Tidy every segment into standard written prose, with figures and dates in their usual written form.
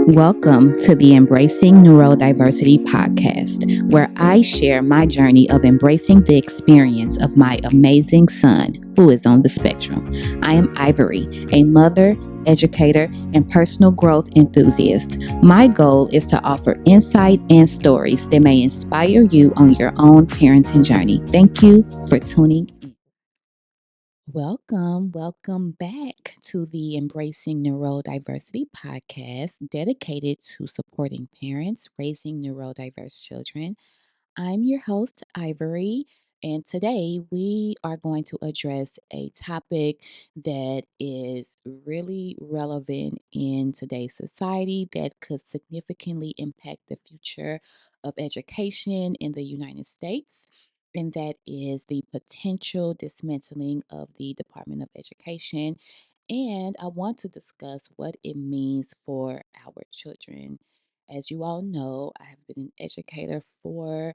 Welcome to the Embracing Neurodiversity podcast, where I share my journey of embracing the experience of my amazing son who is on the spectrum. I am Ivory, a mother, educator, and personal growth enthusiast. My goal is to offer insight and stories that may inspire you on your own parenting journey. Thank you for tuning in. Welcome back to the Embracing Neurodiversity podcast dedicated to supporting parents raising neurodiverse children. I'm your host, Ivory, and today we are going to address a topic that is really relevant in today's society that could significantly impact the future of education in the United States. And that is the potential dismantling of the Department of Education. And I want to discuss what it means for our children. As you all know, I have been an educator for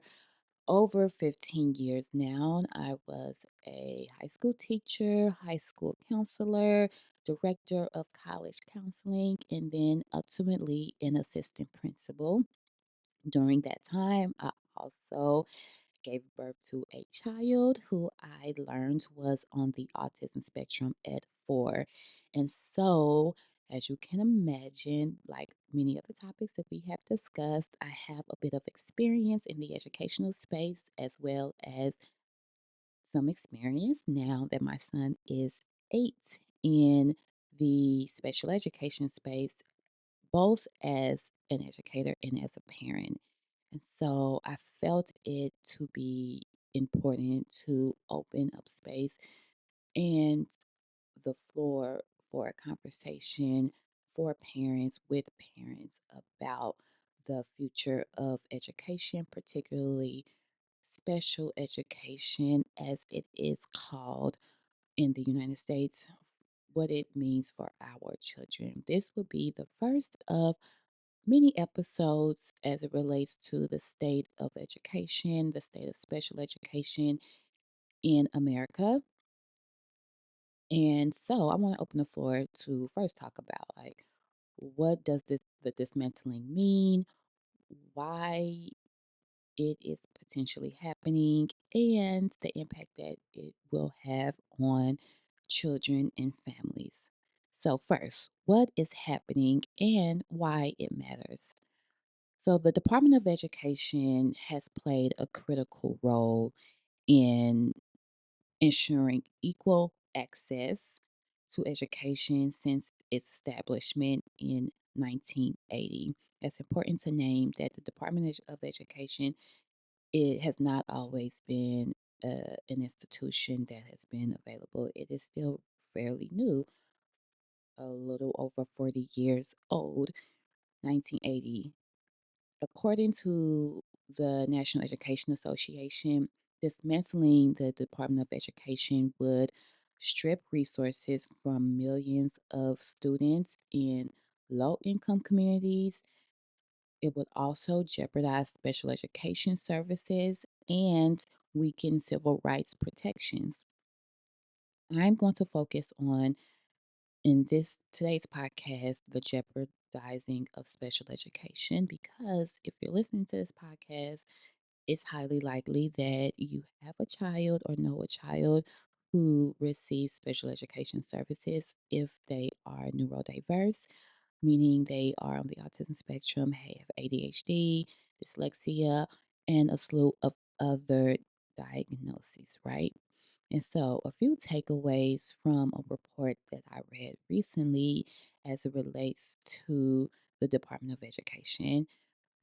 over 15 years now. I was a high school teacher, high school counselor, director of college counseling, and then ultimately an assistant principal. During that time, I also gave birth to a child who I learned was on the autism spectrum at 4. And so, as you can imagine, like many of the topics that we have discussed, I have a bit of experience in the educational space as well as some experience now that my son is 8 in the special education space, both as an educator and as a parent. And so I felt it to be important to open up space and the floor for a conversation for parents with parents about the future of education, particularly special education as it is called in the United States, what it means for our children. This will be the first of many episodes as it relates to the state of education, the state of special education in America. And so I want to open the floor to first talk about like what does the dismantling mean, why it is potentially happening, and the impact that it will have on children and families. So first, what is happening and why it matters? So, the Department of Education has played a critical role in ensuring equal access to education since its establishment in 1980. It's important to name that the Department of Education, it has not always been an institution that has been available. It is still fairly new, a little over 40 years old, 1980. According to the National Education Association, dismantling the Department of Education would strip resources from millions of students in low income communities. It would also jeopardize special education services and weaken civil rights protections. I'm going to focus on in this today's podcast the jeopardizing of special education because if you're listening to this podcast, it's highly likely that you have a child or know a child who receives special education services if they are neurodiverse, meaning they are on the autism spectrum, have ADHD, dyslexia, and a slew of other diagnoses, right? And so, a few takeaways from a report that I read recently as it relates to the Department of Education.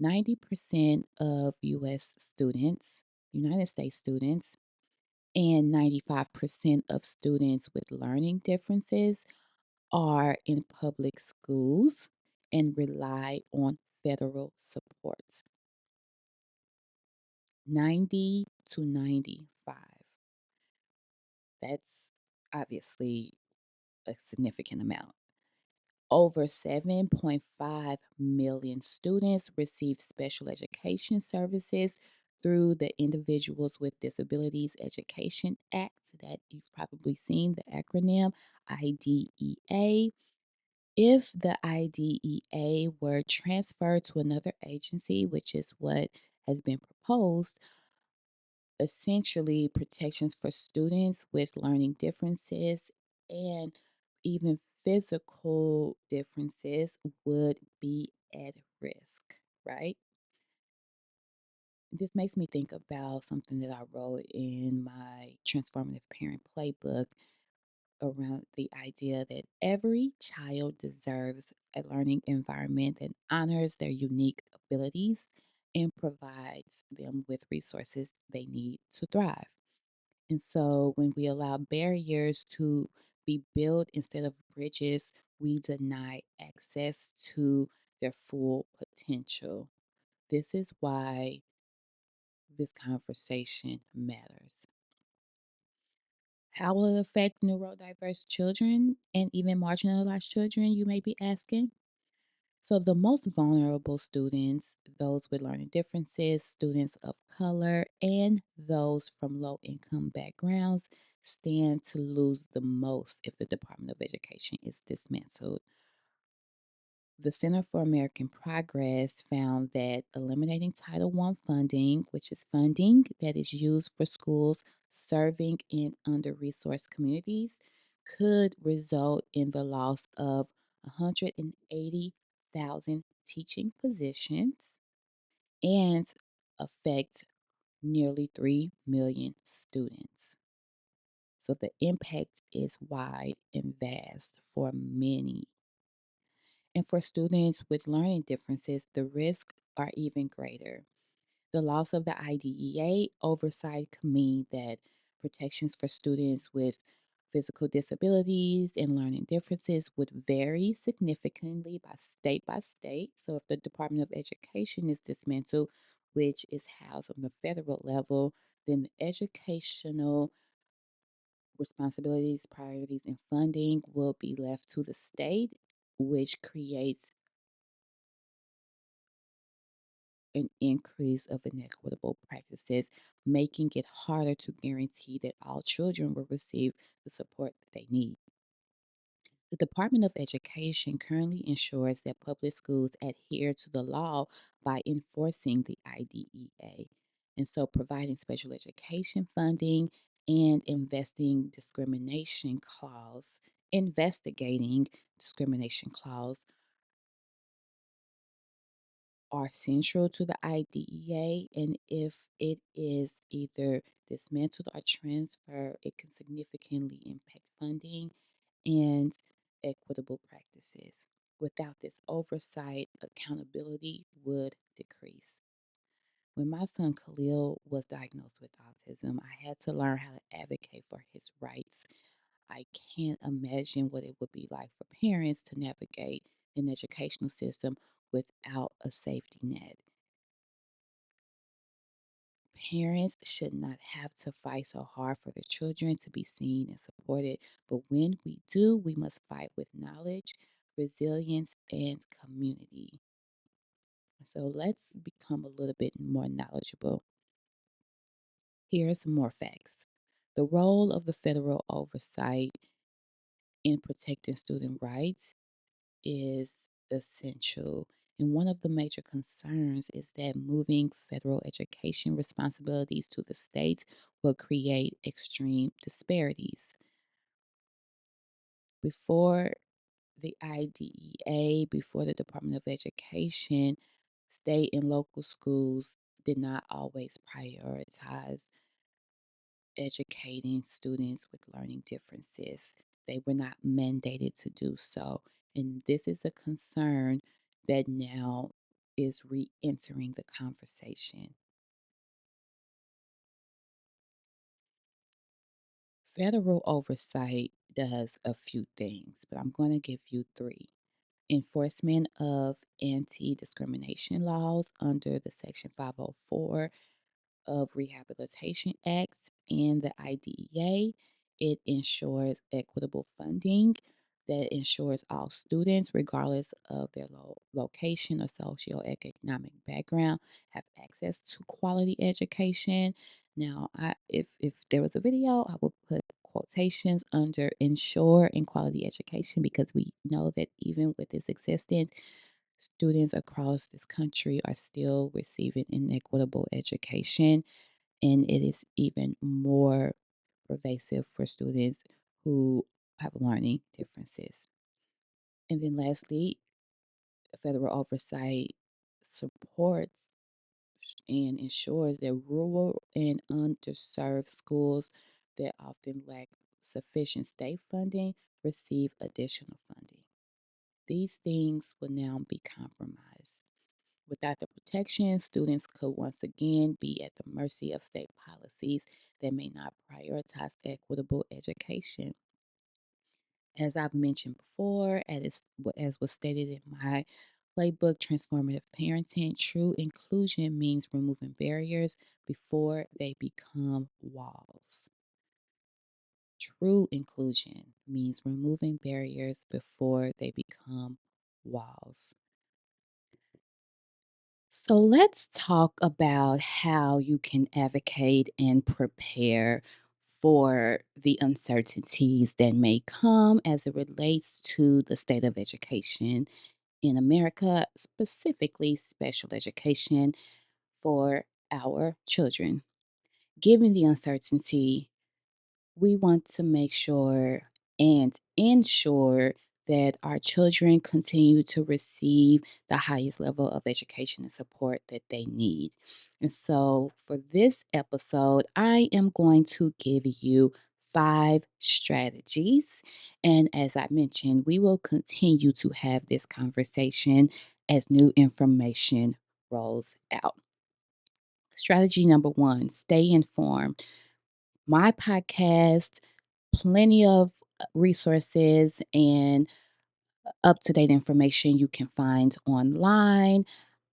90% of US students, United States students, and 95% of students with learning differences are in public schools and rely on federal support. 90 to 95. That's obviously a significant amount. Over 7.5 million students receive special education services through the Individuals with Disabilities Education Act that you've probably seen the acronym IDEA. If the IDEA were transferred to another agency, which is what has been proposed, essentially protections for students with learning differences and even physical differences would be at risk, right? This makes me think about something that I wrote in my transformative parent playbook around the idea that every child deserves a learning environment that honors their unique abilities and provides them with resources they need to thrive. And so when we allow barriers to be built instead of bridges, we deny access to their full potential. This is why this conversation matters. How will it affect neurodiverse children and even marginalized children, you may be asking? So, the most vulnerable students, those with learning differences, students of color, and those from low income backgrounds, stand to lose the most if the Department of Education is dismantled. The Center for American Progress found that eliminating Title I funding, which is funding that is used for schools serving in under resourced communities, could result in the loss of 180,000 teaching positions and affect nearly 3 million students. So the impact is wide and vast for many. And for students with learning differences, the risks are even greater. The loss of the IDEA oversight could mean that protections for students with physical disabilities and learning differences would vary significantly by state. So, if the Department of Education is dismantled, which is housed on the federal level, then the educational responsibilities, priorities, and funding will be left to the state, which creates an increase of inequitable practices, making it harder to guarantee that all children will receive the support that they need. The Department of Education currently ensures that public schools adhere to the law by enforcing the IDEA, and so providing special education funding and investigating discrimination clause are central to the IDEA, and if it is either dismantled or transferred, it can significantly impact funding and equitable practices. Without this oversight, accountability would decrease. When my son Khalil was diagnosed with autism, I had to learn how to advocate for his rights. I can't imagine what it would be like for parents to navigate an educational system without a safety net. Parents should not have to fight so hard for their children to be seen and supported, but when we do, we must fight with knowledge, resilience, and community. So let's become a little bit more knowledgeable. Here are some more facts. The role of the federal oversight in protecting student rights is essential. And one of the major concerns is that moving federal education responsibilities to the states will create extreme disparities. Before the IDEA, before the Department of Education, state and local schools did not always prioritize educating students with learning differences. They were not mandated to do so. And this is a concern that now is re entering the conversation. Federal oversight does a few things, but I'm going to give you three. Enforcement of anti discrimination laws under the Section 504 of Rehabilitation Acts and the IDEA. It ensures equitable funding that ensures all students, regardless of their location or socioeconomic background, have access to quality education. Now, if there was a video, I would put quotations under ensure and quality education because we know that even with its existence, students across this country are still receiving inequitable education, and it is even more pervasive for students who have learning differences. And then lastly, federal oversight supports and ensures that rural and underserved schools that often lack sufficient state funding receive additional funding. These things will now be compromised. Without the protection, students could once again be at the mercy of state policies that may not prioritize equitable education. As I've mentioned before, as was stated in my playbook, Transformative Parenting, true inclusion means removing barriers before they become walls. True inclusion means removing barriers before they become walls. So let's talk about how you can advocate and prepare for the uncertainties that may come as it relates to the state of education in America, specifically special education for our children. Given the uncertainty, we want to make sure and ensure that our children continue to receive the highest level of education and support that they need. And so, for this episode, I am going to give you 5 strategies. And as I mentioned, we will continue to have this conversation as new information rolls out. Strategy number 1, stay informed. My podcast, plenty of resources and up to date information you can find online.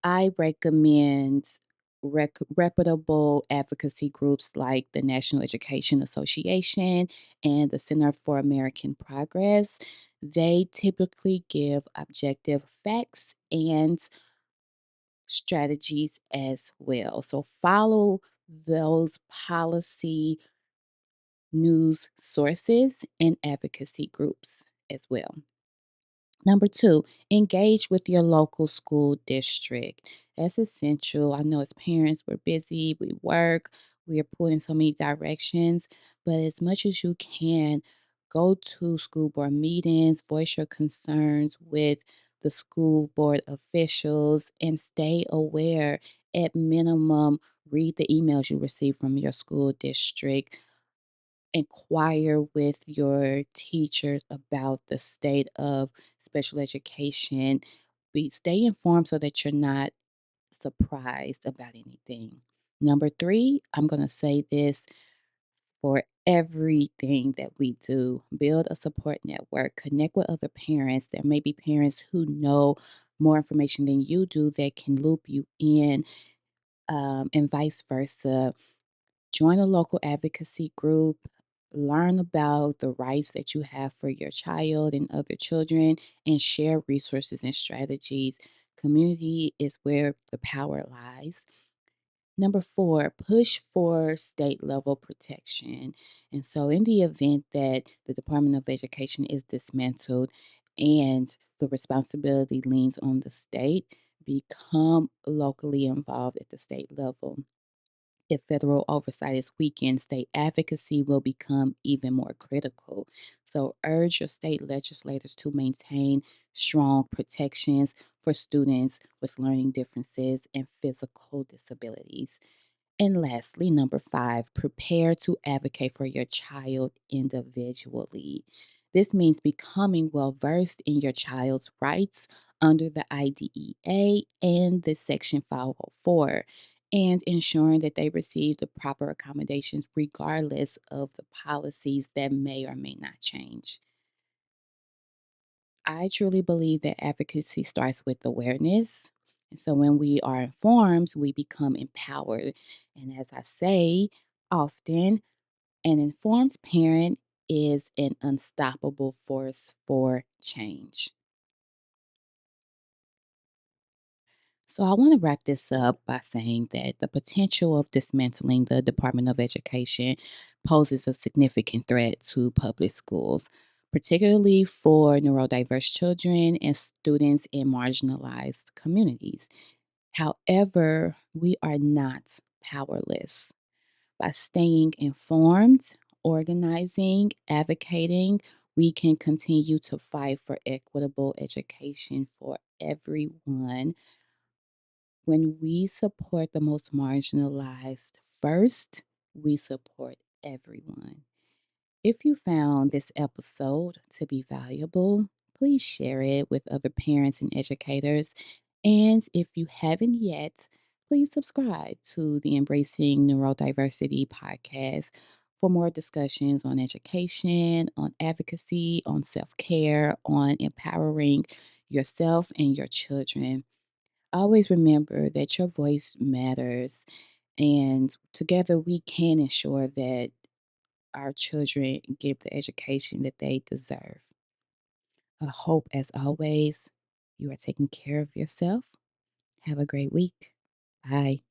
I recommend reputable advocacy groups like the National Education Association and the Center for American Progress. They typically give objective facts and strategies as well. So follow those policy news sources and advocacy groups as well. Number 2, engage with your local school district. That's essential. I know as parents, we're busy, we work, we are pulled in so many directions, but as much as you can, go to school board meetings, voice your concerns with the school board officials, and stay aware. At minimum, read the emails you receive from your school district, inquire with your teachers about the state of special education. Stay informed so that you're not surprised about anything. Number 3, I'm going to say this for everything that we do: build a support network, connect with other parents. There may be parents who know more information than you do that can loop you in, and vice versa. Join a local advocacy group, learn about the rights that you have for your child and other children, and share resources and strategies. Community is where the power lies. Number 4, push for state level protection. And so, in the event that the Department of Education is dismantled and the responsibility leans on the state, become locally involved at the state level. If federal oversight is weakened, state advocacy will become even more critical. So, urge your state legislators to maintain strong protections for students with learning differences and physical disabilities. And lastly, number 5, prepare to advocate for your child individually. This means becoming well versed in your child's rights under the IDEA and the Section 504, and ensuring that they receive the proper accommodations regardless of the policies that may or may not change. I truly believe that advocacy starts with awareness. And so when we are informed, we become empowered. And as I say often, an informed parent is an unstoppable force for change. So, I want to wrap this up by saying that the potential of dismantling the Department of Education poses a significant threat to public schools, particularly for neurodiverse children and students in marginalized communities. However, we are not powerless. By staying informed, organizing, advocating, we can continue to fight for equitable education for everyone. When we support the most marginalized first, we support everyone. If you found this episode to be valuable, please share it with other parents and educators. And if you haven't yet, please subscribe to the Embracing Neurodiversity podcast for more discussions on education, on advocacy, on self care, on empowering yourself and your children. Always remember that your voice matters, and together we can ensure that our children get the education that they deserve. I hope, as always, you are taking care of yourself. Have a great week. Bye.